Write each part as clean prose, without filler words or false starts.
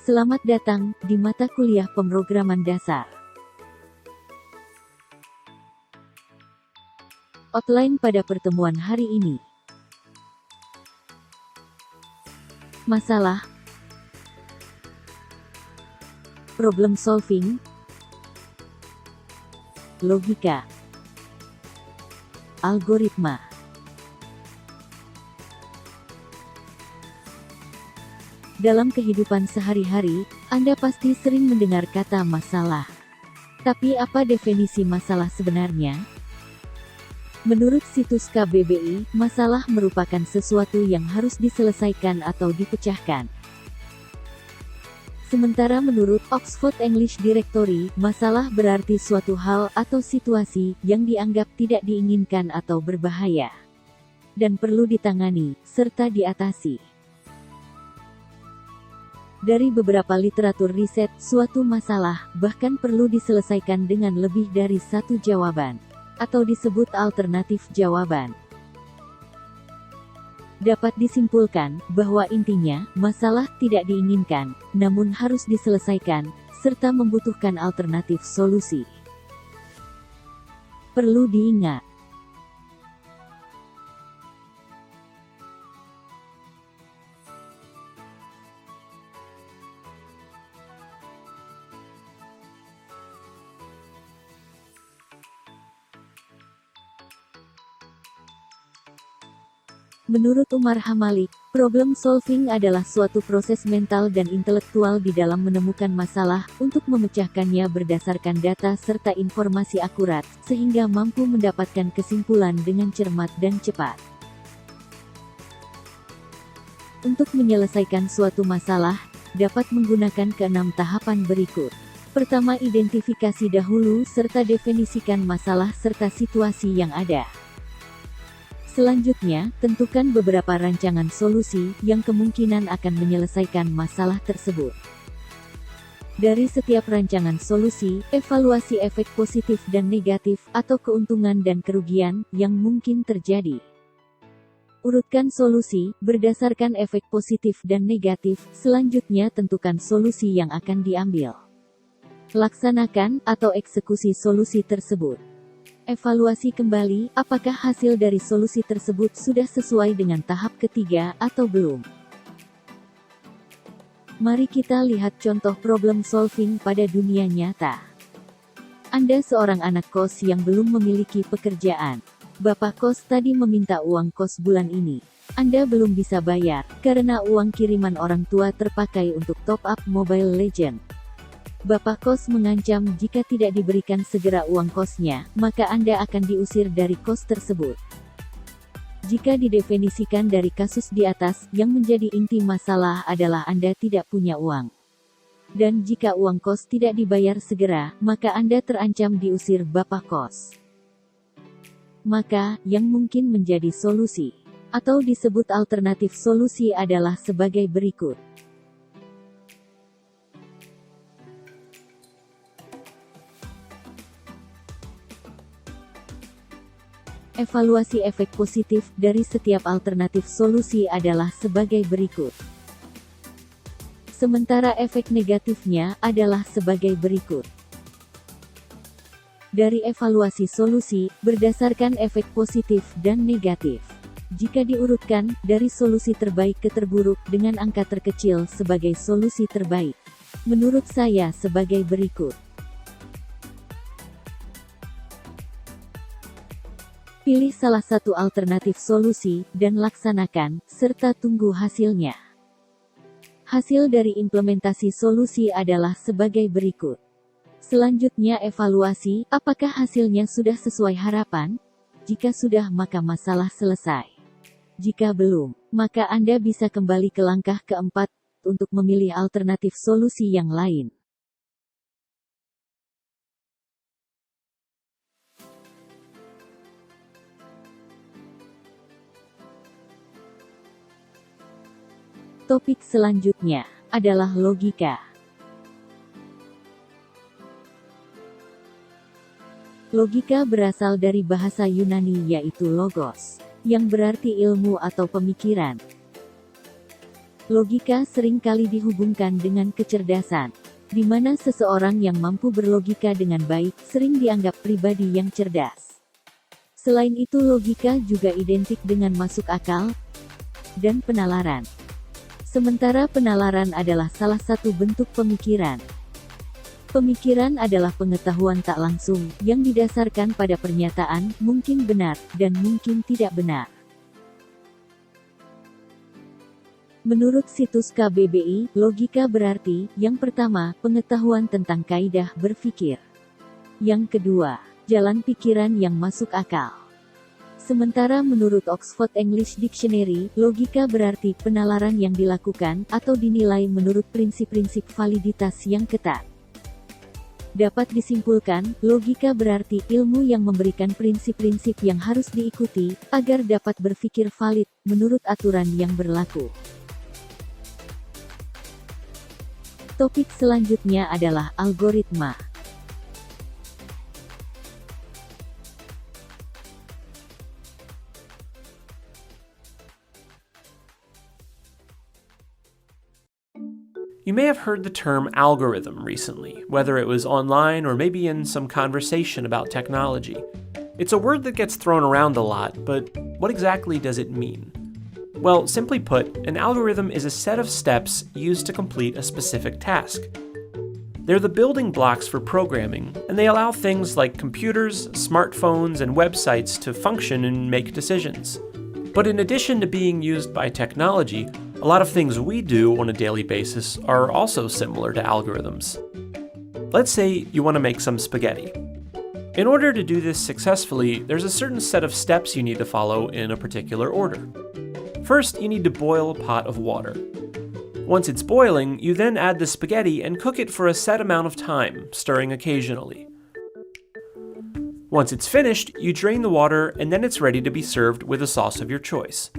Selamat datang di mata kuliah pemrograman dasar. Outline pada pertemuan hari ini. Masalah, problem solving, logika, algoritma. Dalam kehidupan sehari-hari, Anda pasti sering mendengar kata masalah. Tapi apa definisi masalah sebenarnya? Menurut situs KBBI, masalah merupakan sesuatu yang harus diselesaikan atau dipecahkan. Sementara menurut Oxford English Directory, masalah berarti suatu hal atau situasi yang dianggap tidak diinginkan atau berbahaya, dan perlu ditangani, serta diatasi. Dari beberapa literatur riset, suatu masalah bahkan perlu diselesaikan dengan lebih dari satu jawaban, atau disebut alternatif jawaban. Dapat disimpulkan bahwa intinya, masalah tidak diinginkan, namun harus diselesaikan, serta membutuhkan alternatif solusi. Perlu diingat, menurut Umar Hamalik, problem solving adalah suatu proses mental dan intelektual di dalam menemukan masalah, untuk memecahkannya berdasarkan data serta informasi akurat, sehingga mampu mendapatkan kesimpulan dengan cermat dan cepat. Untuk menyelesaikan suatu masalah, dapat menggunakan keenam tahapan berikut. Pertama, identifikasi dahulu serta definisikan masalah serta situasi yang ada. Selanjutnya, tentukan beberapa rancangan solusi yang kemungkinan akan menyelesaikan masalah tersebut. Dari setiap rancangan solusi, evaluasi efek positif dan negatif, atau keuntungan dan kerugian, yang mungkin terjadi. Urutkan solusi, berdasarkan efek positif dan negatif, selanjutnya tentukan solusi yang akan diambil. Laksanakan, atau eksekusi solusi tersebut. Evaluasi kembali, apakah hasil dari solusi tersebut sudah sesuai dengan tahap ketiga, atau belum. Mari kita lihat contoh problem solving pada dunia nyata. Anda seorang anak kos yang belum memiliki pekerjaan. Bapak kos tadi meminta uang kos bulan ini. Anda belum bisa bayar, karena uang kiriman orang tua terpakai untuk top up Mobile Legends. Bapak kos mengancam jika tidak diberikan segera uang kosnya, maka Anda akan diusir dari kos tersebut. Jika didefinisikan dari kasus di atas, yang menjadi inti masalah adalah Anda tidak punya uang. Dan jika uang kos tidak dibayar segera, maka Anda terancam diusir Bapak kos. Maka, yang mungkin menjadi solusi, atau disebut alternatif solusi adalah sebagai berikut. Evaluasi efek positif dari setiap alternatif solusi adalah sebagai berikut. Sementara efek negatifnya adalah sebagai berikut. Dari evaluasi solusi, berdasarkan efek positif dan negatif. Jika diurutkan, dari solusi terbaik ke terburuk, dengan angka terkecil sebagai solusi terbaik. Menurut saya sebagai berikut. Pilih salah satu alternatif solusi, dan laksanakan, serta tunggu hasilnya. Hasil dari implementasi solusi adalah sebagai berikut. Selanjutnya evaluasi, apakah hasilnya sudah sesuai harapan? Jika sudah, maka masalah selesai. Jika belum, maka Anda bisa kembali ke langkah keempat, untuk memilih alternatif solusi yang lain. Topik selanjutnya adalah logika. Logika berasal dari bahasa Yunani yaitu logos, yang berarti ilmu atau pemikiran. Logika seringkali dihubungkan dengan kecerdasan, di mana seseorang yang mampu berlogika dengan baik sering dianggap pribadi yang cerdas. Selain itu, logika juga identik dengan masuk akal dan penalaran. Sementara penalaran adalah salah satu bentuk pemikiran. Pemikiran adalah pengetahuan tak langsung yang didasarkan pada pernyataan, mungkin benar dan mungkin tidak benar. Menurut situs KBBI, logika berarti, yang pertama, pengetahuan tentang kaidah berpikir. Yang kedua, jalan pikiran yang masuk akal. Sementara menurut Oxford English Dictionary, logika berarti penalaran yang dilakukan atau dinilai menurut prinsip-prinsip validitas yang ketat. Dapat disimpulkan, logika berarti ilmu yang memberikan prinsip-prinsip yang harus diikuti agar dapat berpikir valid menurut aturan yang berlaku. Topik selanjutnya adalah algoritma. You may have heard the term algorithm recently, whether it was online or maybe in some conversation about technology. It's a word that gets thrown around a lot, but what exactly does it mean? Well, simply put, an algorithm is a set of steps used to complete a specific task. They're the building blocks for programming, and they allow things like computers, smartphones, and websites to function and make decisions. But in addition to being used by technology, a lot of things we do on a daily basis are also similar to algorithms. Let's say you want to make some spaghetti. In order to do this successfully, there's a certain set of steps you need to follow in a particular order. First, you need to boil a pot of water. Once it's boiling, you then add the spaghetti and cook it for a set amount of time, stirring occasionally. Once it's finished, you drain the water and then it's ready to be served with a sauce of your choice.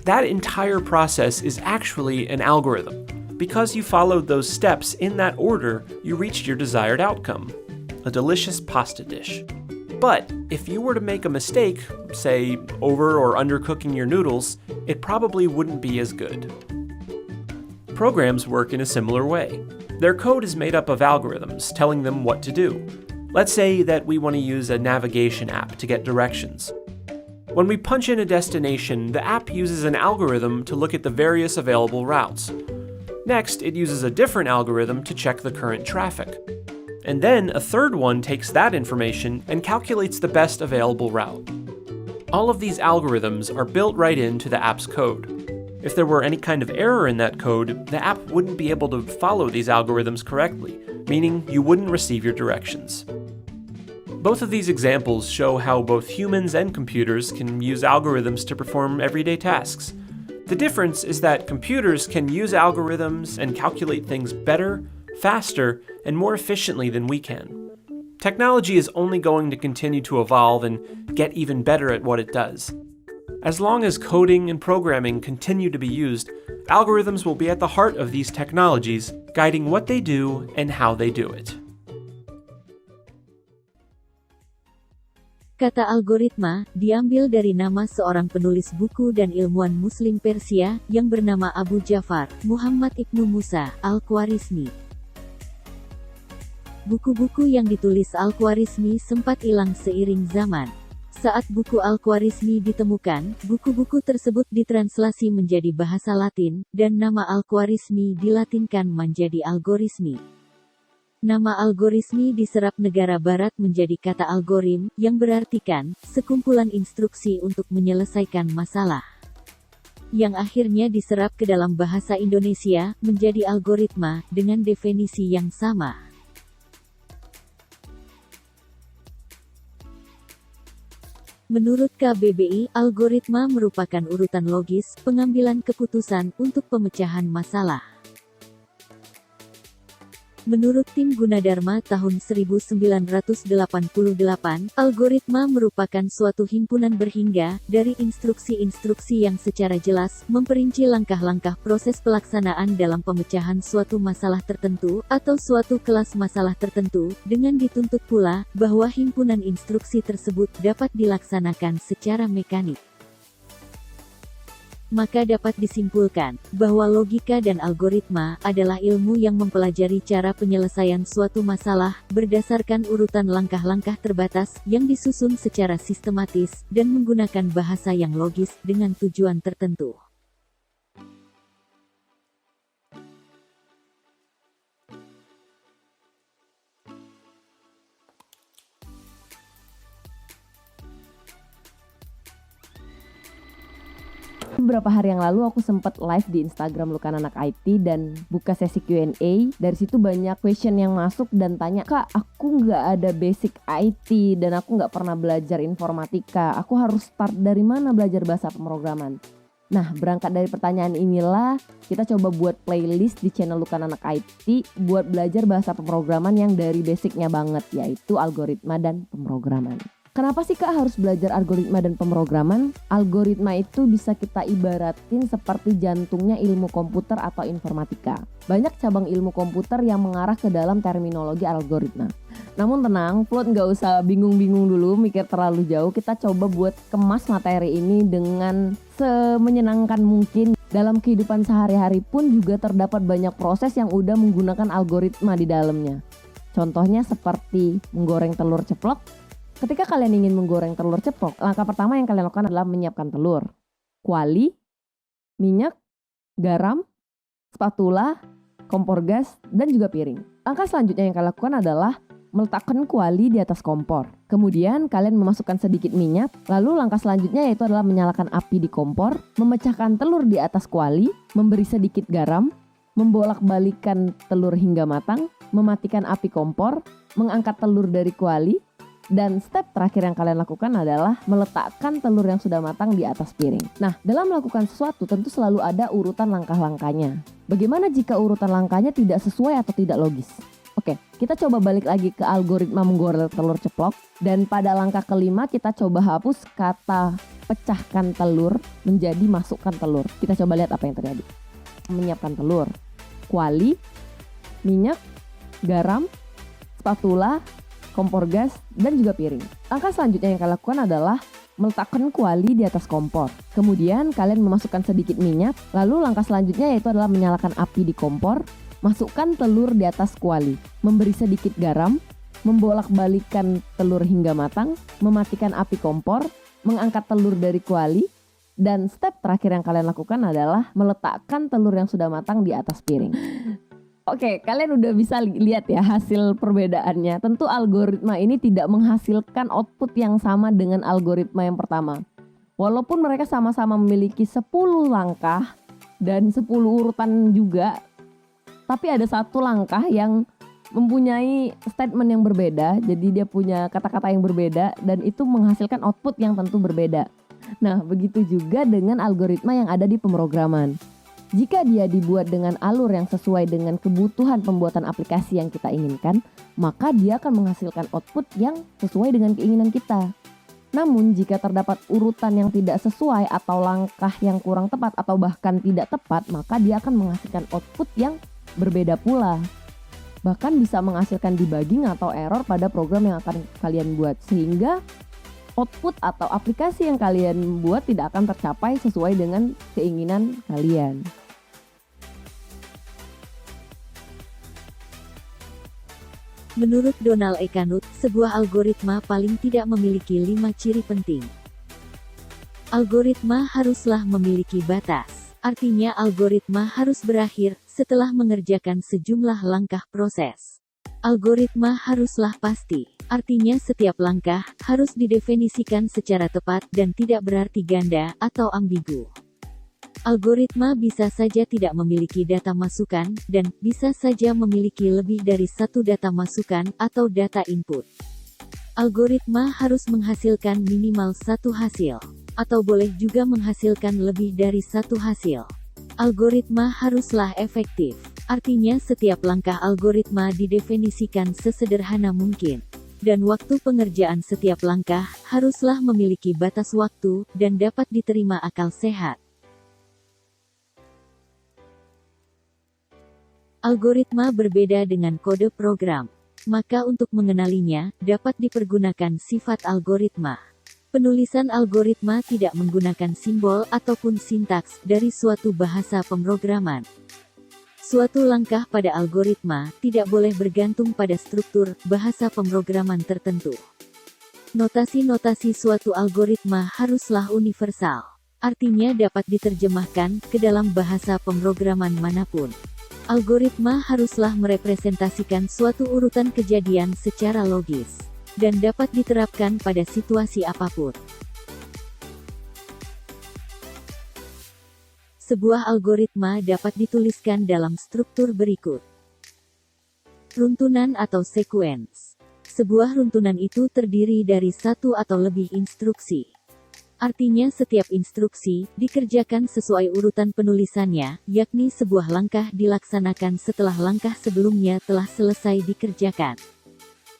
That entire process is actually an algorithm. Because you followed those steps in that order, you reached your desired outcome, a delicious pasta dish. But if you were to make a mistake, say over or undercooking your noodles, it probably wouldn't be as good. Programs work in a similar way. Their code is made up of algorithms telling them what to do. Let's say that we want to use a navigation app to get directions. When we punch in a destination, the app uses an algorithm to look at the various available routes. Next, it uses a different algorithm to check the current traffic. And then a third one takes that information and calculates the best available route. All of these algorithms are built right into the app's code. If there were any kind of error in that code, the app wouldn't be able to follow these algorithms correctly, meaning you wouldn't receive your directions. Both of these examples show how both humans and computers can use algorithms to perform everyday tasks. The difference is that computers can use algorithms and calculate things better, faster, and more efficiently than we can. Technology is only going to continue to evolve and get even better at what it does. As long as coding and programming continue to be used, algorithms will be at the heart of these technologies, guiding what they do and how they do it. Kata algoritma diambil dari nama seorang penulis buku dan ilmuwan Muslim Persia yang bernama Abu Ja'far Muhammad Ibnu Musa Al-Khwarizmi. Buku-buku yang ditulis Al-Khwarizmi sempat hilang seiring zaman. Saat buku Al-Khwarizmi ditemukan, buku-buku tersebut ditranslasi menjadi bahasa Latin, dan nama Al-Khwarizmi dilatinkan menjadi algorismi. Nama algorismi diserap negara barat menjadi kata algorim, yang berartikan, sekumpulan instruksi untuk menyelesaikan masalah. Yang akhirnya diserap ke dalam bahasa Indonesia, menjadi algoritma, dengan definisi yang sama. Menurut KBBI, algoritma merupakan urutan logis, pengambilan keputusan untuk pemecahan masalah. Menurut tim Gunadarma tahun 1988, algoritma merupakan suatu himpunan berhingga dari instruksi-instruksi yang secara jelas memperinci langkah-langkah proses pelaksanaan dalam pemecahan suatu masalah tertentu atau suatu kelas masalah tertentu, dengan dituntut pula bahwa himpunan instruksi tersebut dapat dilaksanakan secara mekanik. Maka dapat disimpulkan bahwa logika dan algoritma adalah ilmu yang mempelajari cara penyelesaian suatu masalah berdasarkan urutan langkah-langkah terbatas yang disusun secara sistematis dan menggunakan bahasa yang logis dengan tujuan tertentu. Beberapa hari yang lalu aku sempat live di Instagram Lukan Anak IT dan buka sesi Q&A. Dari situ banyak question yang masuk dan tanya, "Kak, aku nggak ada basic IT dan aku nggak pernah belajar informatika. Aku harus start dari mana belajar bahasa pemrograman?" Nah, berangkat dari pertanyaan inilah kita coba buat playlist di channel Lukan Anak IT buat belajar bahasa pemrograman yang dari basicnya banget, yaitu algoritma dan pemrograman. Kenapa sih Kak harus belajar algoritma dan pemrograman? Algoritma itu bisa kita ibaratin seperti jantungnya ilmu komputer atau informatika. Banyak cabang ilmu komputer yang mengarah ke dalam terminologi algoritma. Namun tenang, Plot nggak usah bingung-bingung dulu mikir terlalu jauh. Kita coba buat kemas materi ini dengan semenyenangkan mungkin. Dalam kehidupan sehari-hari pun juga terdapat banyak proses yang udah menggunakan algoritma di dalamnya. Contohnya seperti menggoreng telur ceplok. Ketika kalian ingin menggoreng telur ceplok, langkah pertama yang kalian lakukan adalah menyiapkan telur, kuali, minyak, garam, spatula, kompor gas, dan juga piring. Langkah selanjutnya yang kalian lakukan adalah meletakkan kuali di atas kompor. Kemudian kalian memasukkan sedikit minyak, lalu langkah selanjutnya yaitu adalah menyalakan api di kompor, memecahkan telur di atas kuali, memberi sedikit garam, membolak-balikan telur hingga matang, mematikan api kompor, mengangkat telur dari kuali, dan step terakhir yang kalian lakukan adalah meletakkan telur yang sudah matang di atas piring. Nah, dalam melakukan sesuatu tentu selalu ada urutan langkah-langkahnya. Bagaimana jika urutan langkahnya tidak sesuai atau tidak logis? Oke, kita coba balik lagi ke algoritma menggoreng telur ceplok. Dan pada langkah kelima kita coba hapus kata pecahkan telur menjadi masukkan telur. Kita coba lihat apa yang terjadi. Menyiapkan telur, kuali, minyak, garam, spatula, kompor gas, dan juga piring. Langkah selanjutnya yang kalian lakukan adalah meletakkan kuali di atas kompor. Kemudian kalian memasukkan sedikit minyak, lalu langkah selanjutnya yaitu adalah menyalakan api di kompor, masukkan telur di atas kuali, memberi sedikit garam, membolak-balikan telur hingga matang, mematikan api kompor, mengangkat telur dari kuali, dan step terakhir yang kalian lakukan adalah meletakkan telur yang sudah matang di atas piring. Oke, kalian udah bisa lihat ya hasil perbedaannya. Tentu algoritma ini tidak menghasilkan output yang sama dengan algoritma yang pertama. Walaupun mereka sama-sama memiliki 10 langkah dan 10 urutan juga, tapi ada satu langkah yang mempunyai statement yang berbeda. Jadi dia punya kata-kata yang berbeda dan itu menghasilkan output yang tentu berbeda. Nah, begitu juga dengan algoritma yang ada di pemrograman. Jika dia dibuat dengan alur yang sesuai dengan kebutuhan pembuatan aplikasi yang kita inginkan, maka dia akan menghasilkan output yang sesuai dengan keinginan kita. Namun jika terdapat urutan yang tidak sesuai atau langkah yang kurang tepat atau bahkan tidak tepat, maka dia akan menghasilkan output yang berbeda pula. Bahkan bisa menghasilkan debugging atau error pada program yang akan kalian buat, sehingga output atau aplikasi yang kalian buat tidak akan tercapai sesuai dengan keinginan kalian. Menurut Donald E. Knuth, sebuah algoritma paling tidak memiliki 5 ciri penting. Algoritma haruslah memiliki batas. Artinya algoritma harus berakhir setelah mengerjakan sejumlah langkah proses. Algoritma haruslah pasti. Artinya setiap langkah harus didefinisikan secara tepat dan tidak berarti ganda atau ambigu. Algoritma bisa saja tidak memiliki data masukan, dan bisa saja memiliki lebih dari satu data masukan atau data input. Algoritma harus menghasilkan minimal satu hasil, atau boleh juga menghasilkan lebih dari satu hasil. Algoritma haruslah efektif. Artinya setiap langkah algoritma didefinisikan sesederhana mungkin. Dan waktu pengerjaan setiap langkah haruslah memiliki batas waktu dan dapat diterima akal sehat. Algoritma berbeda dengan kode program. Maka untuk mengenalinya, dapat dipergunakan sifat algoritma. Penulisan algoritma tidak menggunakan simbol ataupun sintaks dari suatu bahasa pemrograman. Suatu langkah pada algoritma tidak boleh bergantung pada struktur bahasa pemrograman tertentu. Notasi-notasi suatu algoritma haruslah universal. Artinya dapat diterjemahkan ke dalam bahasa pemrograman manapun. Algoritma haruslah merepresentasikan suatu urutan kejadian secara logis dan dapat diterapkan pada situasi apapun. Sebuah algoritma dapat dituliskan dalam struktur berikut. Runtunan atau sequence. Sebuah runtunan itu terdiri dari satu atau lebih instruksi. Artinya setiap instruksi dikerjakan sesuai urutan penulisannya, yakni sebuah langkah dilaksanakan setelah langkah sebelumnya telah selesai dikerjakan.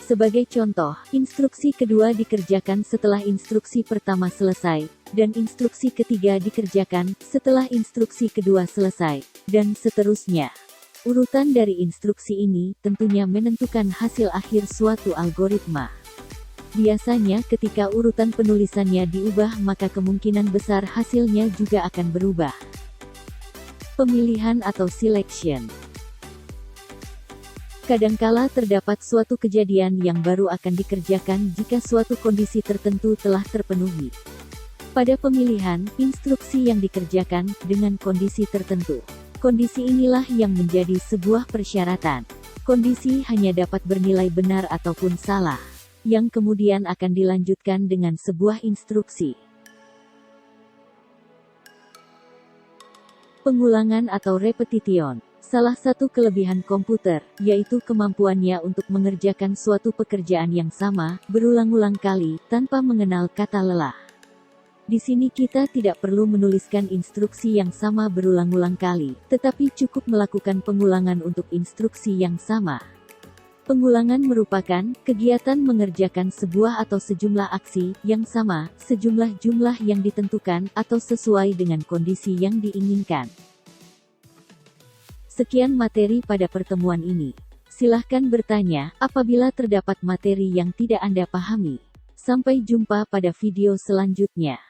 Sebagai contoh, instruksi kedua dikerjakan setelah instruksi pertama selesai, dan instruksi ketiga dikerjakan setelah instruksi kedua selesai, dan seterusnya. Urutan dari instruksi ini tentunya menentukan hasil akhir suatu algoritma. Biasanya ketika urutan penulisannya diubah maka kemungkinan besar hasilnya juga akan berubah. Pemilihan atau selection. Kadangkala terdapat suatu kejadian yang baru akan dikerjakan jika suatu kondisi tertentu telah terpenuhi. Pada pemilihan, instruksi yang dikerjakan dengan kondisi tertentu. Kondisi inilah yang menjadi sebuah persyaratan. Kondisi hanya dapat bernilai benar ataupun salah, yang kemudian akan dilanjutkan dengan sebuah instruksi. Pengulangan atau repetition. Salah satu kelebihan komputer, yaitu kemampuannya untuk mengerjakan suatu pekerjaan yang sama, berulang-ulang kali, tanpa mengenal kata lelah. Di sini kita tidak perlu menuliskan instruksi yang sama berulang-ulang kali, tetapi cukup melakukan pengulangan untuk instruksi yang sama. Pengulangan merupakan kegiatan mengerjakan sebuah atau sejumlah aksi yang sama, sejumlah jumlah yang ditentukan, atau sesuai dengan kondisi yang diinginkan. Sekian materi pada pertemuan ini. Silahkan bertanya apabila terdapat materi yang tidak Anda pahami. Sampai jumpa pada video selanjutnya.